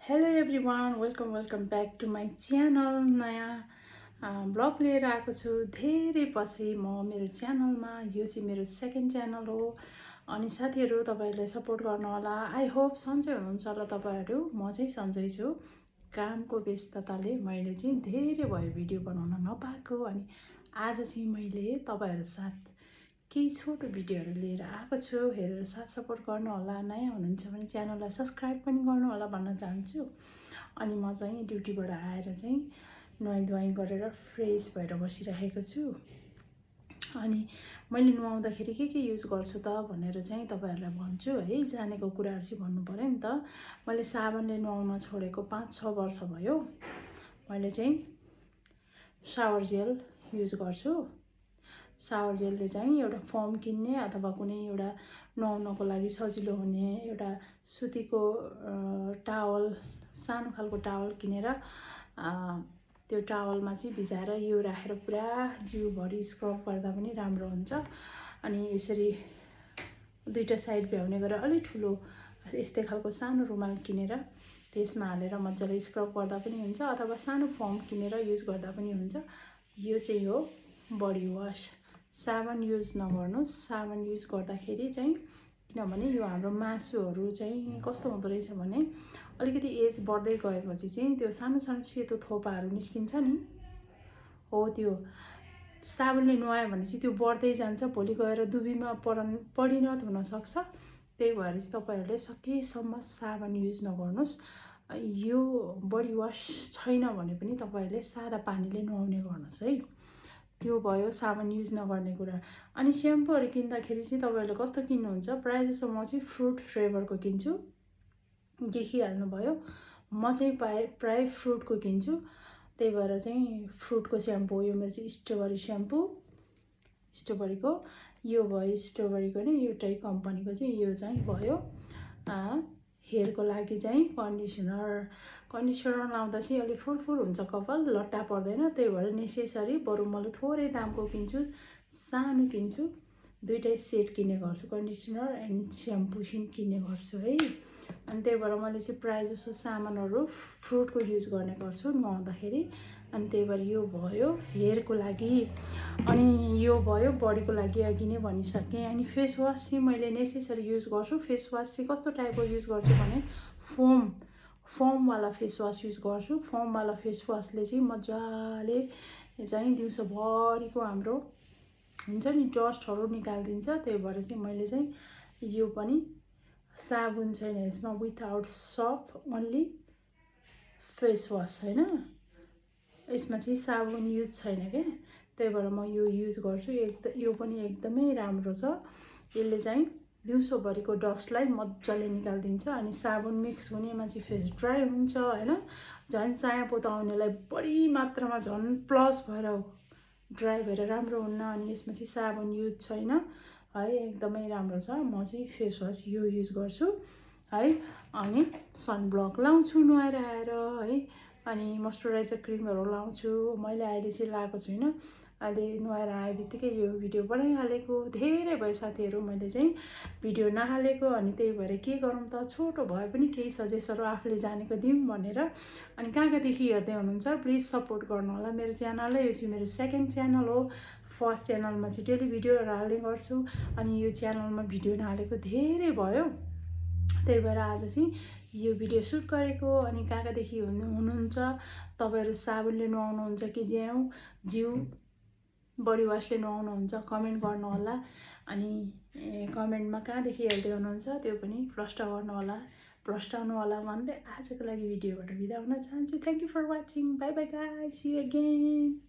Hello everyone welcome back to my channel. नयाँ blog लिएर आएको छु धेरै पछि म मेरो च्यानलमा। यो चाहिँ मेरो सेकेन्ड च्यानल हो। अनि साथीहरू तपाईँहरूले सपोर्ट गर्नु होला। आई होप सन्चै हुनुहुन्छ होला तपाईँहरू। म चाहिँ सन्चै छु। कामको व्यस्तताले मैले चाहिँ धेरै भयो भिडियो बनाउन नपाएको। अनि आज चाहिँ मैले तपाईँहरू साथ केही छोटो भिडियोहरू लिएर आएको छु। हेरेर साथ सपोर्ट गर्नु होला। नयाँ हुनुहुन्छ भने च्यानललाई सब्सक्राइब पनि गर्नु होला भन्न चाहन्छु। अनि म चाहिँ ड्युटीबाट आएर चाहिँ नुहाई गरेर फ्रेस भएर बसिरहेको छु। अनि मैले नुहाउँदाखेरि के युज गर्छु त भनेर चाहिँ तपाईँहरूलाई भन्छु है। जानेको कुराहरू चाहिँ भन्नु पऱ्यो नि त। मैले साबुनले नुहाउन छोडेको 5-6 वर्ष भयो। मैले चाहिँ सावर जेल युज गर्छु। सावर जेलले चाहिँ एउटा फोम किन्ने अथवा कुनै एउटा नुहाउनको लागि सजिलो हुने एउटा सुतीको टावल, सानो खालको टावल किनेर त्यो टावलमा चाहिँ भिजाएर यो राखेर पुरा जिउभरि स्क्रब गर्दा पनि राम्रो हुन्छ। अनि यसरी दुईटा साइड भ्याउने गरेर अलि ठुलो यस्तै खालको सानो रुमाल किनेर त्यसमा हालेर मजाले स्क्रब गर्दा पनि हुन्छ अथवा सानो फोम किनेर युज गर्दा पनि हुन्छ। यो चाहिँ हो बडी वास। साबुन युज नगर्नुहोस्। साबुन युज गर्दाखेरि चाहिँ किनभने यो हाम्रो मासुहरू चाहिँ कस्तो हुँदो रहेछ भने अलिकति एज बढ्दै गएपछि चाहिँ त्यो सानो सानो सेतो थोपाहरू निस्किन्छ नि, हो त्यो साबुनले नुहायो भने चाहिँ त्यो बढ्दै जान्छ। भोलि गएर दुबीमा परिणत हुनसक्छ। त्यही भएर चाहिँ तपाईँहरूले सकेसम्म साबुन युज नगर्नुहोस्। यो बडी वास छैन भने पनि तपाईँहरूले सादा पानीले नुहाउने गर्नुहोस् है। त्यो भयो साबुन युज नगर्ने कुरा। अनि स्याम्पूहरू किन्दाखेरि चाहिँ तपाईँहरूले कस्तो किन्नुहुन्छ, प्रायः जसो म चाहिँ फ्रुट फ्लेभरको किन्छु। देखिहाल्नुभयो, म चाहिँ प्रायः फ्रुटको किन्छु। त्यही भएर चाहिँ फ्रुटको स्याम्पू यो मेरो चाहिँ स्ट्रबेरी स्याम्पू, स्ट्रबेरीको यो भयो। स्ट्रबेरीको नै एउटै कम्पनीको चाहिँ यो चाहिँ भयो। हेयरको लागि चाहिँ कन्डिसनर लाउँदा चाहिँ अलिक फुरफुर हुन्छ कपाल, लट्टा पर्दैन। त्यही भएर नेसेसरी बरु मैले थोरै दामको किन्छु, सानो किन्छु। दुईटै सेट किन्ने गर्छु, कन्डिसनर एन्ड स्याम्पू किन्ने गर्छु है। अनि त्यही भएर मैले चाहिँ प्रायः जसो सामानहरू फ्रुटको युज गर्ने गर्छु नुहाउँदाखेरि। अनि त्यही भएर यो भयो हेयरको लागि। अनि यो भयो बडीको लागि, अघि नै भनिसकेँ। अनि फेस वास चाहिँ मैले नेसेसरी युज गर्छु। फेस वास चाहिँ कस्तो टाइपको युज गर्छु भने फोमवाला फेस वास युज गर्छु। फोमवाला फेस वासले चाहिँ मजाले चाहिँ दिउँसोभरिको हाम्रो हुन्छ नि डस्टहरू निकालिदिन्छ। त्यही भएर चाहिँ मैले चाहिँ यो पनि साबुन छैन यसमा, without soap only face wash होइन, यसमा चाहिँ साबुन युज छैन क्या। त्यही भएर म यो युज गर्छु। यो पनि एकदमै राम्रो छ। यसले चाहिँ दिउँसोभरिको डस्टलाई मजाले निकालिदिन्छ। अनि साबुन मिक्स हुनेमा चाहिँ फेस ड्राई हुन्छ होइन, झन् चाया पोतो आउनेलाई बढी मात्रामा झन् प्लस भएर ड्राई भएर राम्रो हुन्न। अनि यसमा चाहिँ साबुन युज छैन है, एकदमै राम्रो छ। म चाहिँ फेस वास यो युज गर्छु है। अनि सनब्लक लाउँछु नुहाएर आएर है। अनि मोइस्चराइजर क्रिमहरू लाउँछु। मैले अहिले चाहिँ लगाएको छुइनँ, अहिले नुहाएर आए बित्तिकै यो भिडियो बनाइहालेको। धेरै भयो साथीहरू मैले चाहिँ भिडियो नहालेको। अनि त्यही भएर के गरौँ त, छोटो भए पनि केही सजेसहरू आफूले जानेको दिउँ भनेर। अनि कहाँ कहाँदेखि हेर्दै हुनुहुन्छ प्लिज सपोर्ट गर्नु होला मेरो च्यानललाई। यो चाहिँ मेरो सेकेन्ड च्यानल हो। फर्स्ट च्यानलमा चाहिँ डेली भिडियोहरू हाल्ने गर्छु। अनि यो च्यानलमा भिडियो नहालेको धेरै भयो। त्यही भएर आज चाहिँ यो भिडियो सुट गरेको। अनि कहाँ कहाँदेखि हुनुहुन्छ तपाईँहरू, साबुनले नुहाउनुहुन्छ कि जिउ बडी वासले नुहाउनुहुन्छ, कमेन्ट गर्नु होला। अनि कमेन्टमा कहाँदेखि हेर्दै हुनुहुन्छ त्यो पनि प्रस्ताउनु होला भन्दै आजको लागि भिडियोबाट बिदा हुन चाहन्छु। Thank you for watching. Bye bye guys, see you again.